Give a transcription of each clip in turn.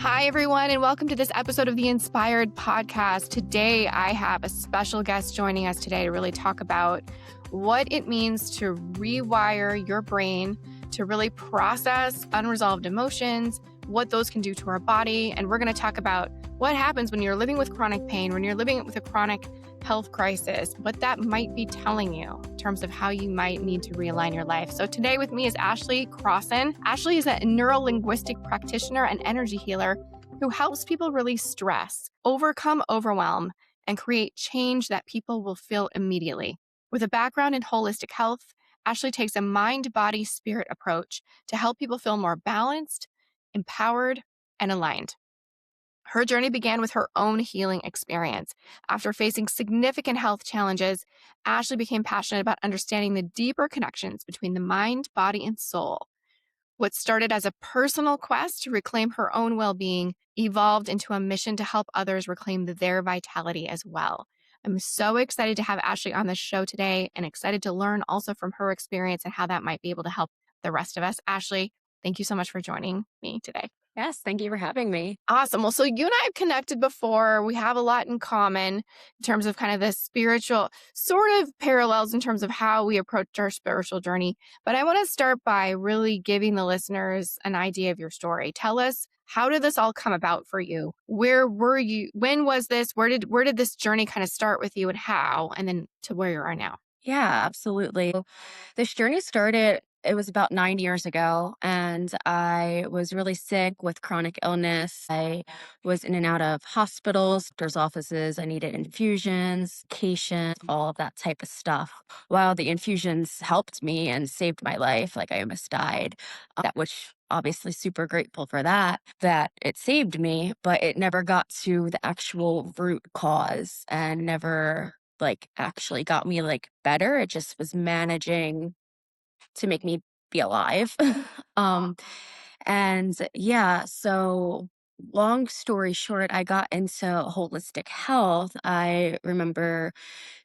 Hi, everyone, and welcome to this episode of the Inspired Podcast. Today, I have a special guest joining us today to really talk about what it means to rewire your brain to really process unresolved emotions, what those can do to our body. And we're going to talk about what happens when you're living with chronic pain, when you're living with a chronic health crisis, what that might be telling you in terms of how you might need to realign your life. So today with me is Ashley Crossan. Ashley is a neuro-linguistic practitioner and energy healer who helps people release stress, overcome overwhelm, and create change that people will feel immediately. With a background in holistic health, Ashley takes a mind, body, spirit approach to help people feel more balanced, empowered, and aligned. Her journey began with her own healing experience. After facing significant health challenges, Ashley became passionate about understanding the deeper connections between the mind, body, and soul. What started as a personal quest to reclaim her own well-being evolved into a mission to help others reclaim their vitality as well. I'm so excited to have Ashley on the show today and excited to learn also from her experience and how that might be able to help the rest of us. Ashley, thank you so much for joining me today. Yes, thank you for having me. Awesome. Well, so you and I have connected before. We have a lot in common in terms of kind of this spiritual sort of parallels in terms of how we approach our spiritual journey. But I want to start by really giving the listeners an idea of your story. Tell us, how did this all come about for you? Where were you? When was this? Where did this journey kind of start with you and how? And then to where you are now? Yeah, absolutely. This journey started, it was about 9 years ago, and I was really sick with chronic illness. I was in and out of hospitals, doctor's offices. I needed infusions, medication, all of that type of stuff. While the infusions helped me and saved my life, like I almost died, that which obviously super grateful for that it saved me, but it never got to the actual root cause and never actually got me better. It just was managing to make me be alive. um and yeah, so long story short, I got into holistic health. I remember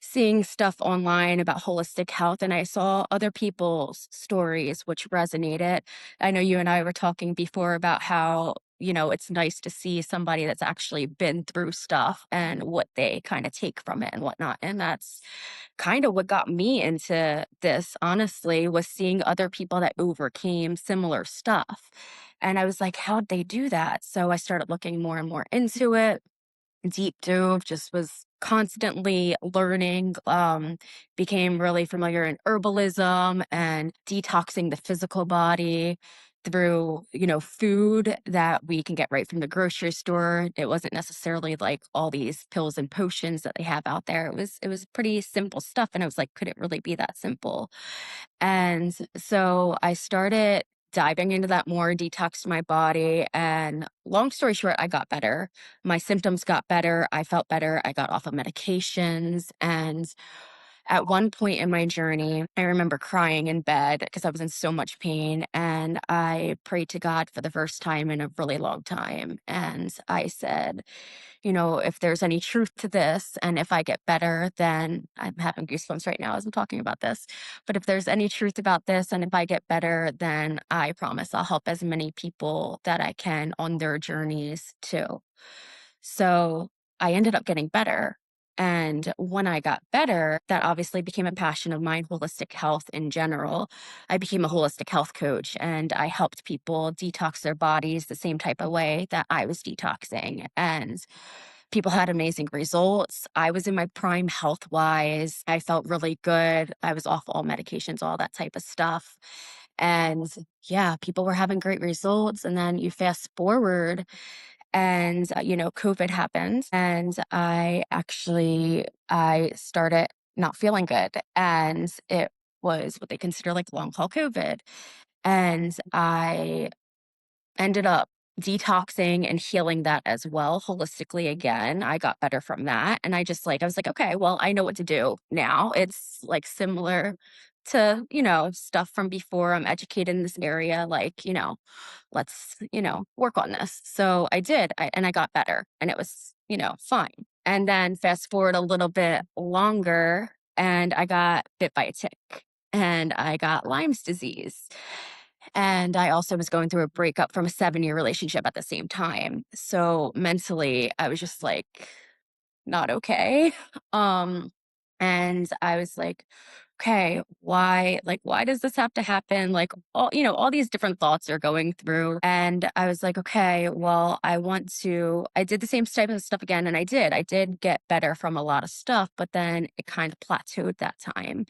seeing stuff online about holistic health, and I saw other people's stories which resonated. I know you and I were talking before about how, it's nice to see somebody that's actually been through stuff and what they kind of take from it and whatnot. And that's kind of what got me into this, honestly, was seeing other people that overcame similar stuff. And I was like, how'd they do that? So I started looking more and more into it, deep dove, just was constantly learning, became really familiar in herbalism and detoxing the physical body through, food that we can get right from the grocery store. It wasn't necessarily like all these pills and potions that they have out there. It was pretty simple stuff. And I was like, could it really be that simple? And so I started diving into that more, detoxed my body. And long story short, I got better. My symptoms got better. I felt better. I got off of medications. And at one point in my journey, I remember crying in bed because I was in so much pain. And I prayed to God for the first time in a really long time. And I said, if there's any truth to this, and if I get better, then I'm having goosebumps right now as I'm talking about this. But if there's any truth about this, and if I get better, then I promise I'll help as many people that I can on their journeys too. So I ended up getting better. And when I got better, that obviously became a passion of mine, holistic health in general. I became a holistic health coach and I helped people detox their bodies the same type of way that I was detoxing. And people had amazing results. I was in my prime health wise. I felt really good. I was off all medications, all that type of stuff. And yeah, people were having great results. And then you fast forward and COVID happened, and I started not feeling good, and it was what they consider like long haul COVID. And I ended up detoxing and healing that as well holistically again. I got better from that. And I was like, okay, well, I know what to do now. It's like similar to, stuff from before. I'm educated in this area. Let's, work on this. So I did. And I got better and it was, fine. And then fast forward a little bit longer and I got bit by a tick and I got Lyme's disease. And I also was going through a breakup from a 7-year relationship at the same time. So mentally, I was just like not okay. Um, and I was like, okay, why does this have to happen? Like all these different thoughts are going through. And I was like, okay, well, I did the same type of stuff again. And I did get better from a lot of stuff, but then it kind of plateaued that time.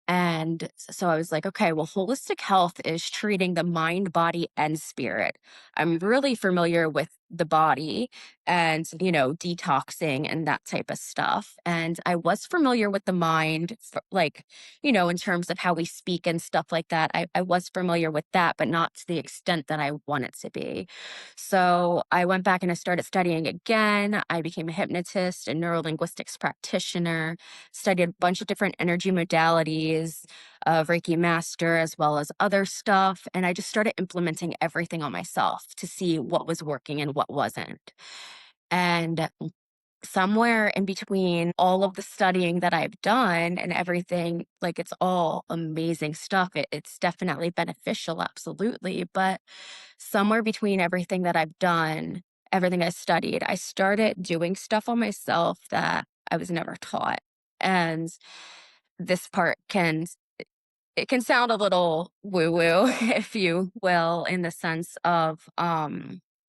And so I was like, okay, well, holistic health is treating the mind, body, and spirit. I'm really familiar with the body and, detoxing and that type of stuff. And I was familiar with the mind, like, in terms of how we speak and stuff like that. I was familiar with that, but not to the extent that I want it to be. So I went back and I started studying again. I became a hypnotist and neurolinguistics practitioner, studied a bunch of different energy modalities, Reiki master, as well as other stuff. And I just started implementing everything on myself to see what was working and what wasn't. And somewhere in between all of the studying that I've done and everything, like it's all amazing stuff. It's definitely beneficial, absolutely. But somewhere between everything that I've done, everything I studied, I started doing stuff on myself that I was never taught. And this part it can sound a little woo woo, if you will, in the sense of,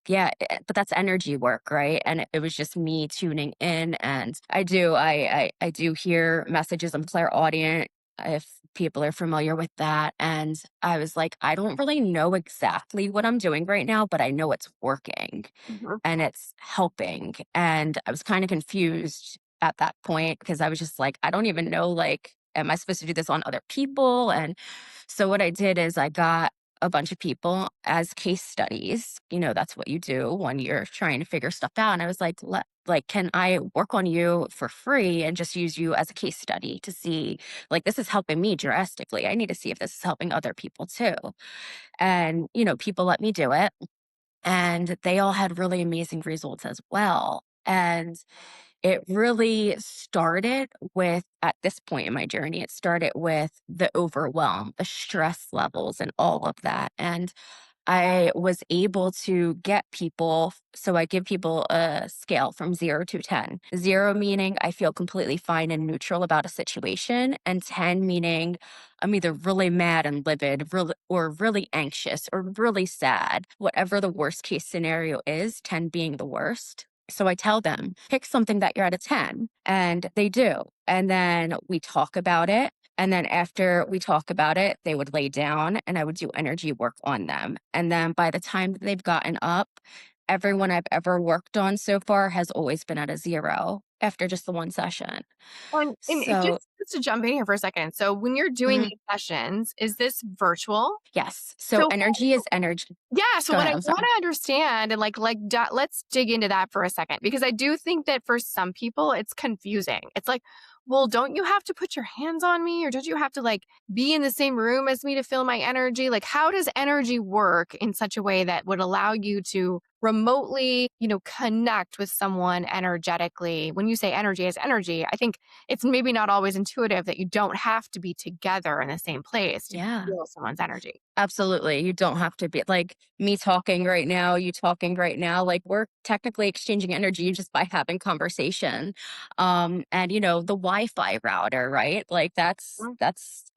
yeah, but that's energy work, right? And it was just me tuning in, and I do hear messages. I'm clairaudient, if people are familiar with that. And I was like, I don't really know exactly what I'm doing right now, but I know it's working Mhm. and it's helping. And I was kind of confused at that point because I was just like, I don't even know, like, am I supposed to do this on other people? And so what I did is I got a bunch of people as case studies. That's what you do when you're trying to figure stuff out. And I was like, can I work on you for free and just use you as a case study to see, like, this is helping me drastically. I need to see if this is helping other people too. And, people let me do it, and they all had really amazing results as well. And it really started with, at this point in my journey, it started with the overwhelm, the stress levels, and all of that. And I was able to get people. So I give people a scale from 0 to 10. 0 meaning I feel completely fine and neutral about a situation, and 10 meaning I'm either really mad and livid, really, or really anxious, or really sad. Whatever the worst case scenario is, 10 being the worst. So I tell them, pick something that you're at a 10, and they do. And then we talk about it. And then after we talk about it, they would lay down and I would do energy work on them. And then by the time that they've gotten up, everyone I've ever worked on so far has always been at a 0 after just the one session. And it So, just to jump in here for a second. So when you're doing mhm, these sessions, is this virtual? yes. So So energy is energy. yeah, so Go what ahead. I I'm wanna sorry. understand and let's dig into that for a second because I do think that for some people it's confusing. It's like, well, don't you have to put your hands on me or don't you have to like be in the same room as me to feel my energy? Like how does energy work in such a way that would allow you to remotely, connect with someone energetically? When you say energy as energy, I think it's maybe not always intuitive that you don't have to be together in the same place to Yeah. feel someone's energy. Absolutely. You don't have to be like me talking right now, you talking right now. Like we're technically exchanging energy just by having conversation. And the Wi-Fi router, right? Like that's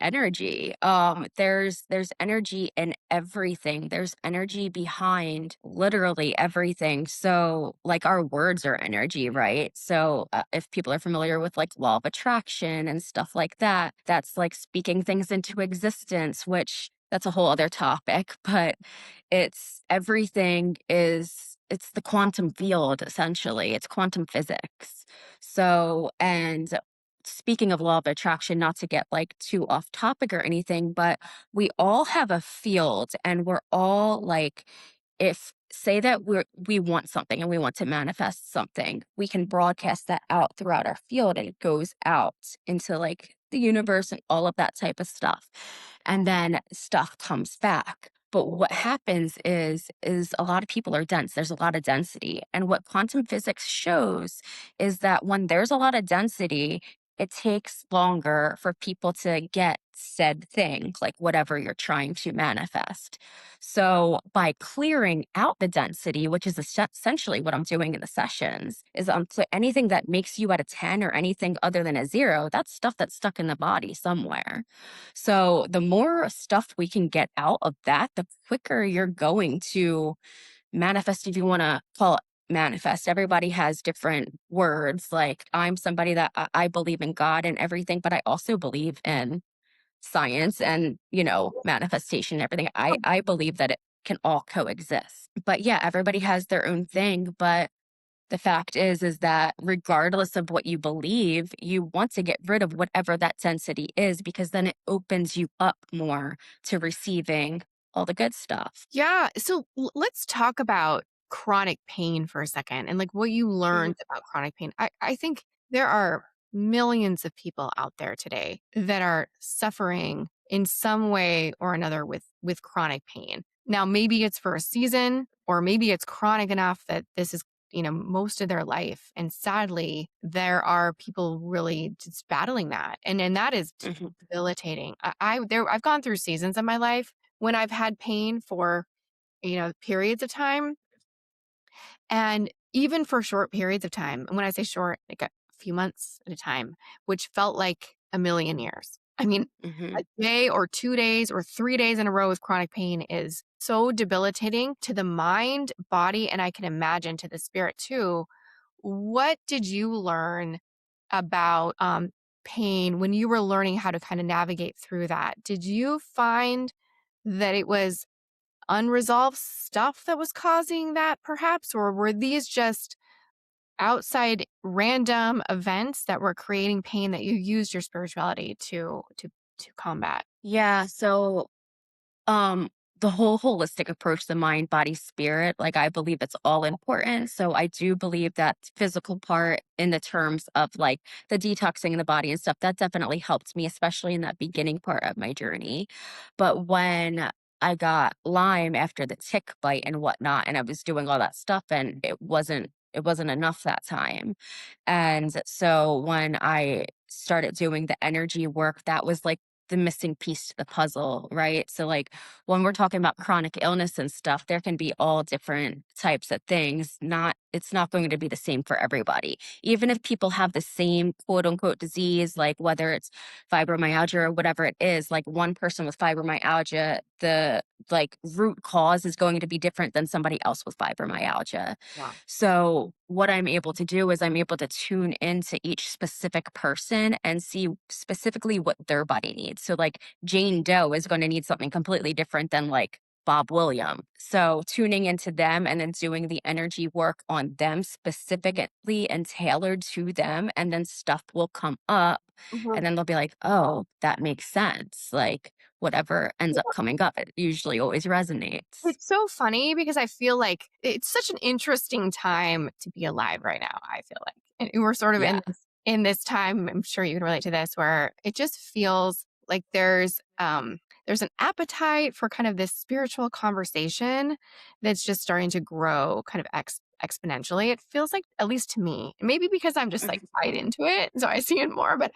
energy. There's energy in everything. There's energy behind literally everything. So like our words are energy, right? So if people are familiar with like law of attraction and stuff like that, that's like speaking things into existence, which that's a whole other topic, but it's the quantum field essentially. It's quantum physics. So, and speaking of law of attraction, not to get like too off topic or anything, but we all have a field and we're all like, if say that we want something and we want to manifest something, we can broadcast that out throughout our field and it goes out into like the universe and all of that type of stuff. And then stuff comes back. But what happens is a lot of people are dense. There's a lot of density. And what quantum physics shows is that when there's a lot of density, it takes longer for people to get said thing, like whatever you're trying to manifest. So by clearing out the density, which is essentially what I'm doing in the sessions, is so anything that makes you at a 10 or anything other than a 0, that's stuff that's stuck in the body somewhere. So the more stuff we can get out of that, the quicker you're going to manifest, if you want to call it manifest. Everybody has different words. Like I'm somebody that I believe in God and everything, but I also believe in science and, manifestation and everything. I believe that it can all coexist. But yeah, everybody has their own thing. But the fact is that regardless of what you believe, you want to get rid of whatever that density is, because then it opens you up more to receiving all the good stuff. Yeah. So let's talk about chronic pain for a second and like what you Mhm, learned about chronic pain. I think there are millions of people out there today that are suffering in some way or another with chronic pain. Now, maybe it's for a season or maybe it's chronic enough that this is, most of their life. And sadly, there are people really just battling that. And that is mhm, debilitating. I've gone through seasons of my life when I've had pain for, periods of time, and even for short periods of time. And when I say short, like a few months at a time, which felt like a million years. I mean, mhm. a day or 2 days or 3 days in a row with chronic pain is so debilitating to the mind, body, and I can imagine to the spirit too. What did you learn about pain when you were learning how to kind of navigate through that? Did you find that it was unresolved stuff that was causing that perhaps, or were these just outside random events that were creating pain that you used your spirituality to combat? Yeah, so Um, the whole holistic approach, the mind, body, spirit, like I believe it's all important. So I do believe that physical part in the terms of like the detoxing in the body and stuff, that definitely helped me, especially in that beginning part of my journey. But when I got Lyme after the tick bite and whatnot, and I was doing all that stuff and it wasn't enough that time. And so when I started doing the energy work, that was like the missing piece to the puzzle, right? So, like, when we're talking about chronic illness and stuff, there can be all different types of things. It's not going to be the same for everybody. Even if people have the same quote unquote disease, like whether it's fibromyalgia or whatever it is, like one person with fibromyalgia, the like root cause is going to be different than somebody else with fibromyalgia. Wow. So, what I'm able to do is I'm able to tune into each specific person and see specifically what their body needs. So, like Jane Doe is going to need something completely different than like Bob William. So, tuning into them and then doing the energy work on them specifically and tailored to them. And then stuff will come up and then they'll be like, oh, that makes sense. Like, whatever ends up coming up, it usually always resonates. It's so funny because I feel like it's such an interesting time to be alive right now, I feel like. And we're sort of Yeah. in this time, I'm sure you can relate to this, where it just feels like there's an appetite for kind of this spiritual conversation that's just starting to grow kind of exponentially. It feels like, at least to me, maybe because I'm just like tied into it, so I see it more, but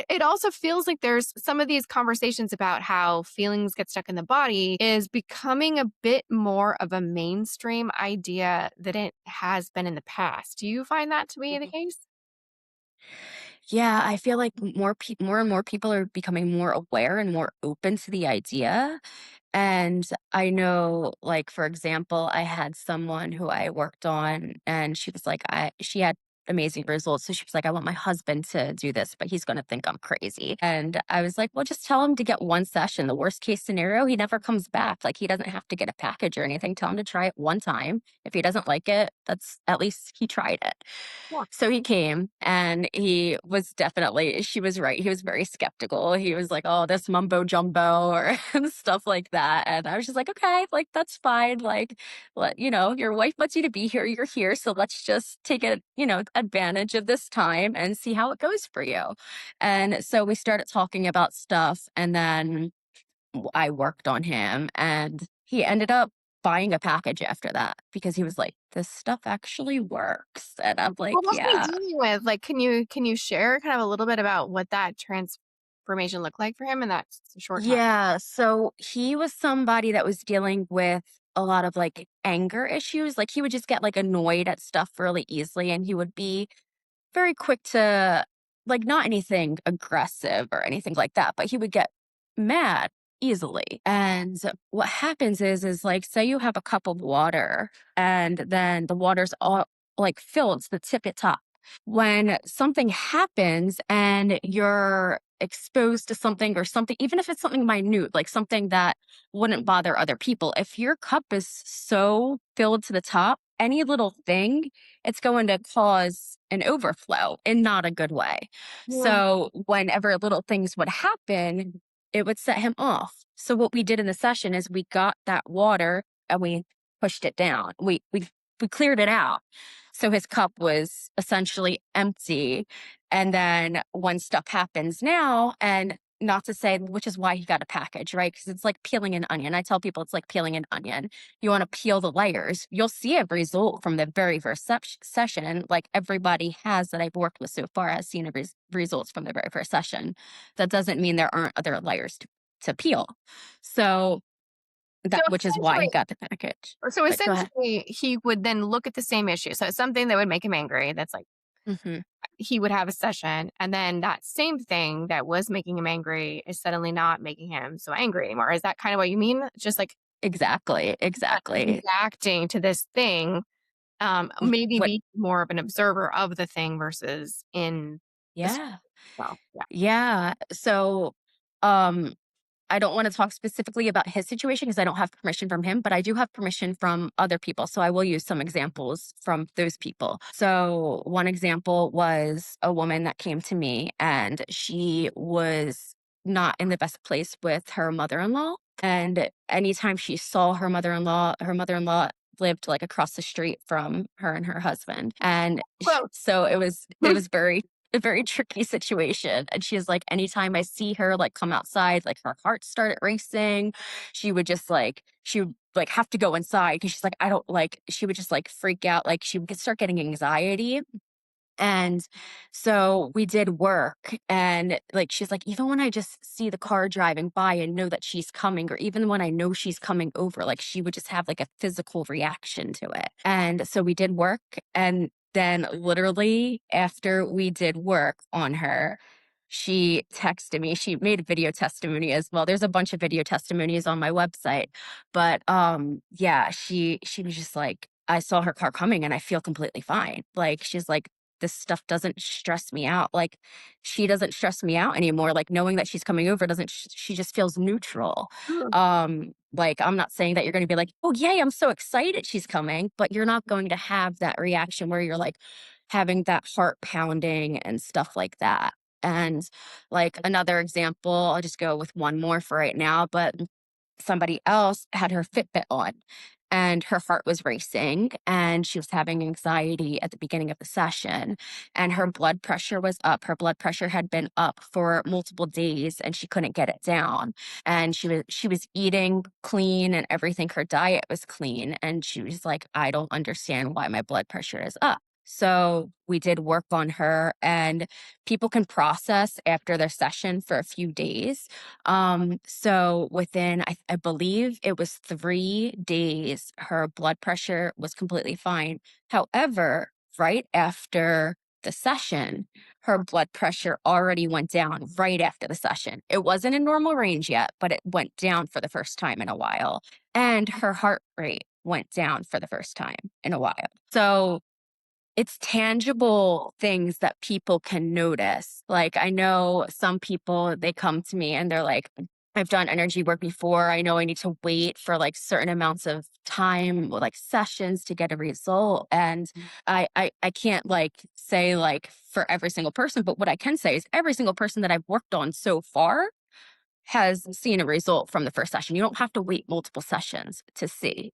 it also feels like there's some of these conversations about how feelings get stuck in the body is becoming a bit more of a mainstream idea than it has been in the past. Do you find that to be the Mhm. case? Yeah, I feel like more and more people are becoming more aware and more open to the idea. And I know, like, for example, I had someone who I worked on, and she was like, she had amazing results. So she was like, I want my husband to do this, but he's going to think I'm crazy. And I was like, well, just tell him to get one session. The worst case scenario, he never comes back. Like, he doesn't have to get a package or anything. Tell him to try it one time. If he doesn't like it, that's at least he tried it. Yeah. So he came and he was definitely, she was right. He was very skeptical. He was like, oh, this mumbo jumbo or and stuff like that. And I was just like, okay, like, that's fine. Like, your wife wants you to be here. You're here. So let's just take it, advantage of this time and see how it goes for you. And so we started talking about stuff. And then I worked on him and he ended up buying a package after that because he was like, "This stuff actually works." And I'm like, What was he "Yeah." dealing with? Like, can you share kind of a little bit about what that transformation looked like for him in that short time? Yeah, so he was somebody that was dealing with a lot of, like, anger issues, like, he would just get, like, annoyed at stuff really easily, and he would be very quick to like, not anything aggressive or anything like that, but he would get mad easily. And what happens is like, say you have a cup of water and then the water's all like filled to the tippy top. When something happens and you're exposed to something or something, even if it's something minute, like something that wouldn't bother other people, if your cup is so filled to the top, any little thing, it's going to cause an overflow in not a good way. Yeah. So whenever little things would happen, it would set him off. So what we did in the session is we got that water and we pushed it down. We cleared it out. So his cup was essentially empty. And then when stuff happens now, and not to say, which is why he got a package, right? Because it's like peeling an onion. I tell people it's like peeling an onion. You want to peel the layers. You'll see a result from the very first session. And like everybody has that I've worked with so far has seen results from the very first session. That doesn't mean there aren't other layers to peel. So So that, which is why he essentially got the package. so But go ahead. essentially, he would then look at the same issue. So it's something that would make him angry. That's like Hmm. he would have a session, and then that same thing that was making him angry is suddenly not making him so angry anymore. Is that kind of what you mean? Just like Exactly. Exactly. reacting to this thing, maybe What? be more of an observer of the thing versus in the Yeah. well, yeah. Yeah. So, um, I don't want to talk specifically about his situation because I don't have permission from him, but I do have permission from other people. So I will use some examples from those people. So one example was a woman that came to me and she was not in the best place with her mother-in-law. And anytime she saw her mother-in-law lived like across the street from her and her husband. And Close. so it was very a very tricky situation. And she's like, anytime I see her like come outside, like her heart started racing. She would like have to go inside because she's like, I don't like, she would just like freak out. Like she would start getting anxiety. And so we did work and like she's like, even when I just see the car driving by and know that she's coming, or even when I know she's coming over, like she would just have like a physical reaction to it. And so we did work. And then literally after we did work on her, she texted me. She made a video testimony as well. There's a bunch of video testimonies on my website. But yeah, she was just like, I saw her car coming and I feel completely fine. Like she's like, this stuff doesn't stress me out. Like she doesn't stress me out anymore. Like knowing that she's coming over doesn't, she just feels neutral. Like I'm not saying that you're going to be like, oh, yay, I'm so excited she's coming, but you're not going to have that reaction where you're like having that heart pounding and stuff like that. And like another example, I'll just go with one more for right now, but somebody else had her Fitbit on and her heart was racing and she was having anxiety at the beginning of the session and her blood pressure was up. Her blood pressure had been up for multiple days and she couldn't get it down. And she was eating clean and everything. Her diet was clean. And she was like, I don't understand why my blood pressure is up. So we did work on her and people can process after their session for a few days. So within, I believe it was 3 days, her blood pressure was completely fine. However, right after the session, her blood pressure already went down right after the session. It wasn't in normal range yet, but it went down for the first time in a while. And her heart rate went down for the first time in a while. So it's tangible things that people can notice. Like, I know some people, they come to me and they're like, I've done energy work before. I know I need to wait for like certain amounts of time, like sessions to get a result. And I can't like say like for every single person, but what I can say is every single person that I've worked on so far has seen a result from the first session. You don't have to wait multiple sessions to see.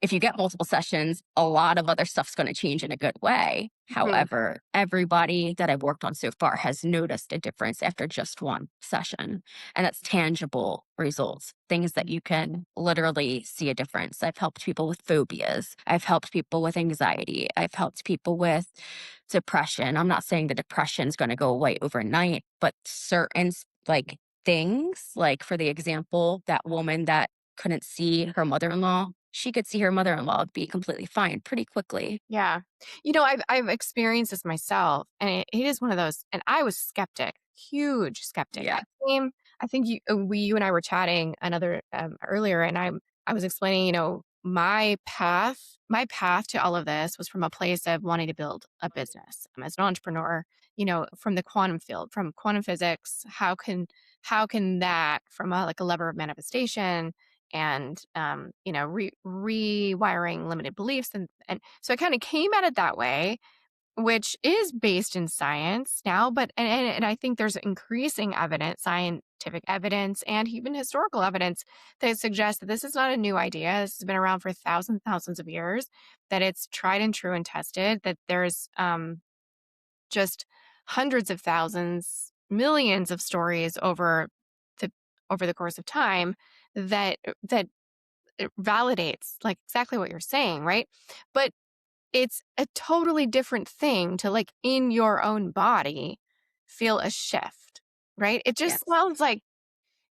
If you get multiple sessions, a lot of other stuff's going to change in a good way. Mhm. However, everybody that I've worked on so far has noticed a difference after just one session. And that's tangible results, things that you can literally see a difference. I've helped people with phobias. I've helped people with anxiety. I've helped people with depression. I'm not saying the depression is going to go away overnight, but certain like things, like for the example, that woman that couldn't see her mother-in-law, she could see her mother-in-law be completely fine pretty quickly. Yeah. I've experienced this myself, and it is one of those, and I was skeptic, huge skeptic. Yeah. I think you and I were chatting another earlier, and I was explaining, my path to all of this was from a place of wanting to build a business. As an entrepreneur, from the quantum field, from quantum physics, how can that from like a lever of manifestation and rewiring limited beliefs, and so I kind of came at it that way, which is based in science now, but and I think there's increasing evidence, scientific evidence and even historical evidence that suggests that this is not a new idea. This has been around for thousands of years, that it's tried and true and tested, that there's just hundreds of thousands, millions of stories the over the course of time that it validates like exactly what you're saying, right? But it's a totally different thing to like in your own body feel a shift, right? It just Yes. sounds like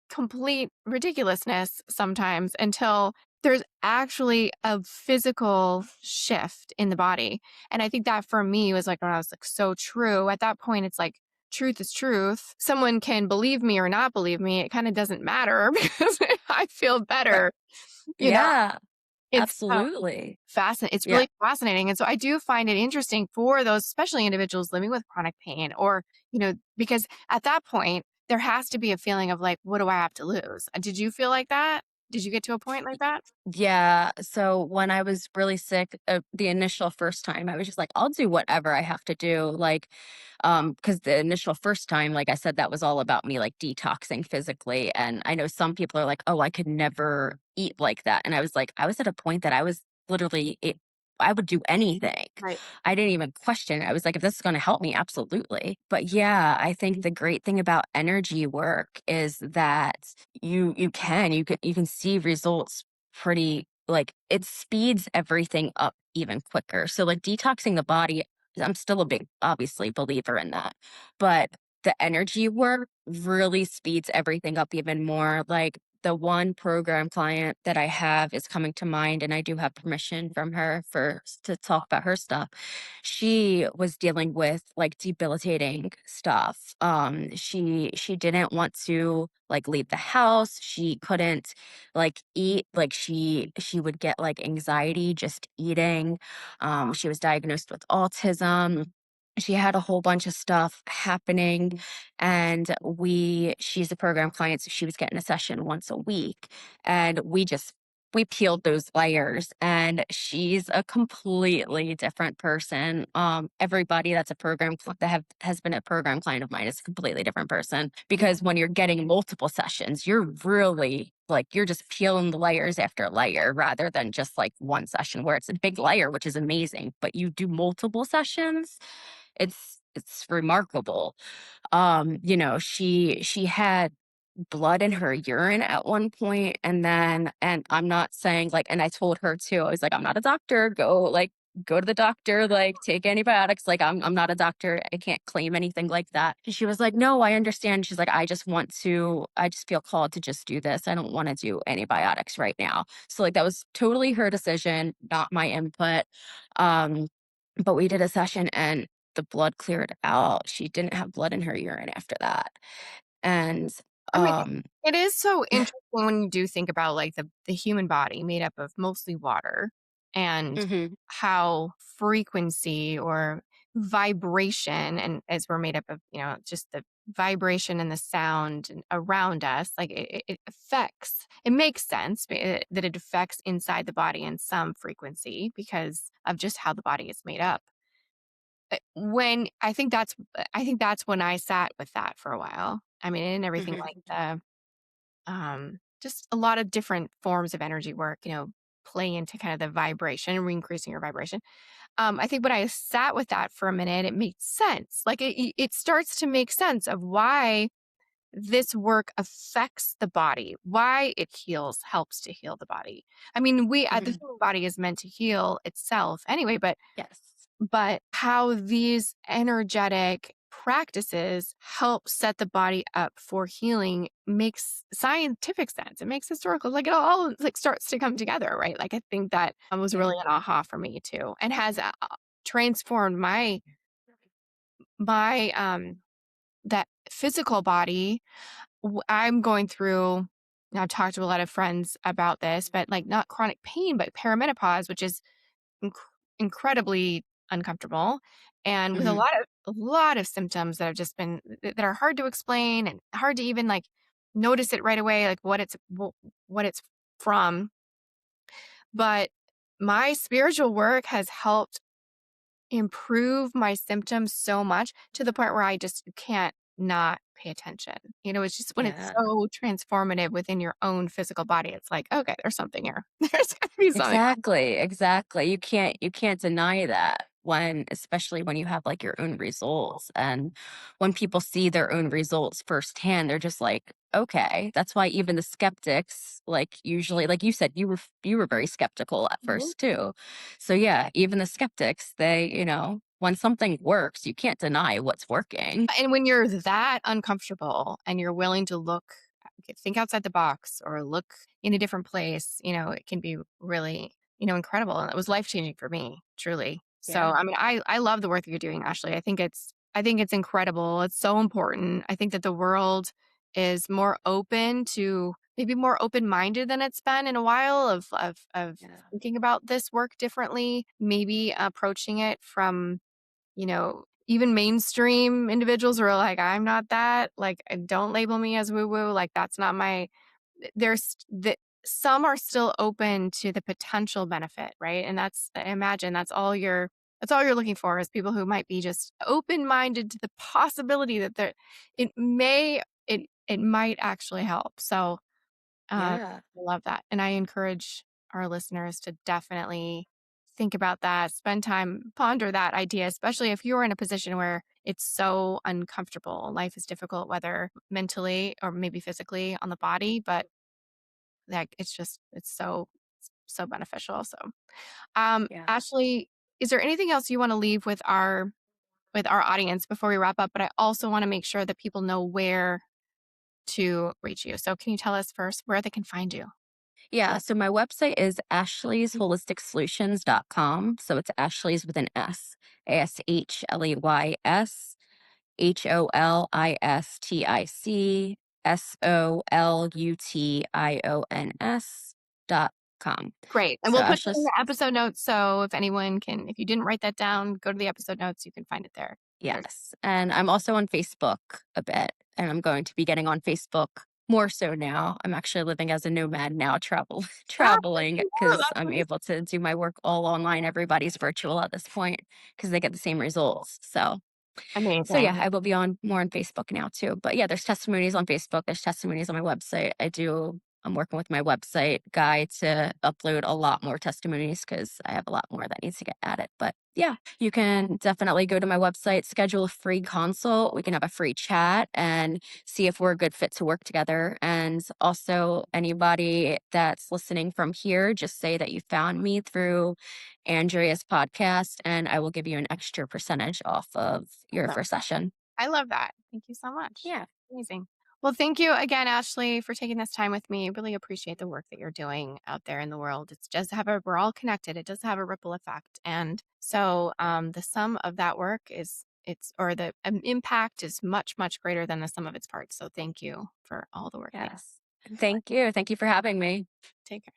complete ridiculousness sometimes until there's actually a physical shift in the body. And I think that for me was like when I was like so true. At that point, it's like truth is truth. Someone can believe me or not believe me. It kind of doesn't matter because I feel Right. better. You know, Yeah, it's absolutely. fascinating. It's Yeah. really fascinating. And so I do find it interesting for those, especially individuals living with chronic pain, or, because at that point, there has to be a feeling of like, what do I have to lose? Did you feel like that? Did you get to a point like that? Yeah. So when I was really sick, the initial first time, I was just like, I'll do whatever I have to do. Like, because the initial first time, like I said, that was all about me like detoxing physically. And I know some people are like, oh, I could never eat like that. And I was like, I was at a point that I was literally, I would do anything. Right. I didn't even question it. I was like, if this is going to help me, absolutely. But yeah, I think the great thing about energy work is that you can see results pretty like it speeds everything up even quicker. So like detoxing the body, I'm still a big obviously believer in that. But the energy work really speeds everything up even more. Like the one program client that I have is coming to mind, and I do have permission from her for to talk about her stuff. She was dealing with like debilitating stuff. She didn't want to like leave the house. She couldn't like eat, like she would get like anxiety just eating. She was diagnosed with autism. She had a whole bunch of stuff happening, and she's a program client, so she was getting a session once a week, and we peeled those layers, and she's a completely different person. Everybody that's a has been a program client of mine is a completely different person, because when you're getting multiple sessions, you're really like you're just peeling the layers after layer rather than just like one session where it's a big layer, which is amazing. But you do multiple sessions, it's remarkable. She had blood in her urine at one point, and I'm not saying like, and I told her too, I was like, I'm not a doctor, go to the doctor, like take antibiotics, like I'm not a doctor, I can't claim anything like that. And she was like, no, I understand. She's like, I just feel called to just do this, I don't want to do antibiotics right now. So like that was totally her decision, not my input. um but we did a session, and the blood cleared out. She didn't have blood in her urine after that. And I mean, um it is so interesting when you do think about like the human body made up of mostly water, and mhm, how frequency or vibration, and as we're made up of, just the vibration and the sound around us, like it affects, it makes sense that it affects inside the body in some frequency because of just how the body is made up. When I think that's when I sat with that for a while. I mean, and everything like mhm. just a lot of different forms of energy work, play into kind of the vibration and increasing your vibration. I think when I sat with that for a minute, it made sense. Like it starts to make sense of why this work affects the body, why it helps to heal the body. I mean, the Mhm. human body is meant to heal itself anyway, Yes. but how these energetic practices help set the body up for healing makes scientific sense. It makes historical, like it all like starts to come together, right? Like I think that was Yeah. really an aha for me too, and has transformed my that physical body. I'm going through. I've talked to a lot of friends about this, but like not chronic pain, but perimenopause, which is inc- incredibly uncomfortable and with a Mhm. lot of symptoms that have just been that are hard to explain and hard to even like notice it right away, like what it's from. But my spiritual work has helped improve my symptoms so much to the point where I just can't not pay attention. It's just when it's Yeah. so transformative within your own physical body, it's like, okay, there's something here. There's got to be something. Exactly, exactly. You can't deny that when especially when you have like your own results. And when people see their own results firsthand, they're just like, okay. That's why even the skeptics, like usually, like you said, you were very skeptical at Mhm. first too. So yeah, even the skeptics, when something works, you can't deny what's working. And when you're that uncomfortable and you're willing to think outside the box or look in a different place, it can be really, incredible. And it was life changing for me, truly. So, Yeah. I mean, I love the work that you're doing, Ashley. I think it's incredible. It's so important. I think that the world is more open to maybe more open minded than it's been in a while of Yeah. thinking about this work differently, maybe approaching it from even mainstream individuals who are like, I'm not that, like, don't label me as woo woo. Like, that's not my, there's the, some are still open to the potential benefit, right? And I imagine that's all you're looking for is people who might be just open minded to the possibility that it might actually help. So, Yeah. I love that. And I encourage our listeners to definitely think about that, spend time, ponder that idea, especially if you're in a position where it's so uncomfortable. Life is difficult, whether mentally or maybe physically on the body, but like it's so beneficial. So, Yeah. Ashley, is there anything else you want to leave with our audience before we wrap up? But I also want to make sure that people know where to reach you. So can you tell us first where they can find you? Yeah, so my website is ashleysholistic.com. So it's Ashley's with an S, AShleySholisticSolutions.com. Great. And So we'll put that in Ashley's, the episode notes. So if you didn't write that down, go to the episode notes. You can find it there. There's yes. And I'm also on Facebook a bit, and I'm going to be getting on Facebook more so now. I'm actually living as a nomad now, ah, traveling more. because That's I'm able to do my work all online. Everybody's virtual at this point because they get the same results. So yeah, amazing. I will be on more on Facebook now too. But yeah, there's testimonies on Facebook. There's testimonies on my website. I'm working with my website guy to upload a lot more testimonies because I have a lot more that needs to get added. But yeah, you can definitely go to my website, schedule a free consult. We can have a free chat and see if we're a good fit to work together. And also, anybody that's listening from here, just say that you found me through Andrea's podcast, and I will give you an extra percentage off of your Awesome. first session. I love that. Thank you so much. Yeah. Amazing. Well, thank you again, Ashley, for taking this time with me. Really appreciate the work that you're doing out there in the world. We're all connected. It does have a ripple effect. And so the sum of that work or the impact is much, much greater than the sum of its parts. So thank you for all the work that you Yes. Thank you. Thank you for having me. take care.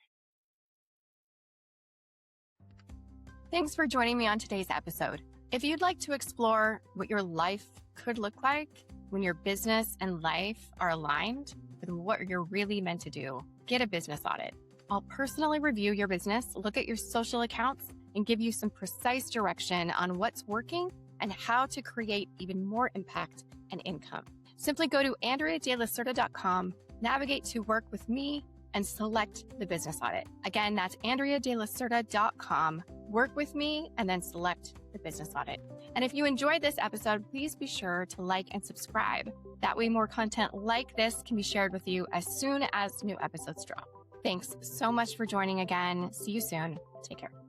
Thanks for joining me on today's episode. If you'd like to explore what your life could look like when your business and life are aligned with what you're really meant to do, get a business audit. I'll personally review your business, look at your social accounts, and give you some precise direction on what's working and how to create even more impact and income. Simply go to AndreaDelaCerda.com, navigate to work with me and select the business audit. Again, that's AndreaDelaCerda.com. Work with me and then select the business audit. And if you enjoyed this episode, please be sure to like and subscribe. That way more content like this can be shared with you as soon as new episodes drop. Thanks so much for joining again. See you soon. Take care.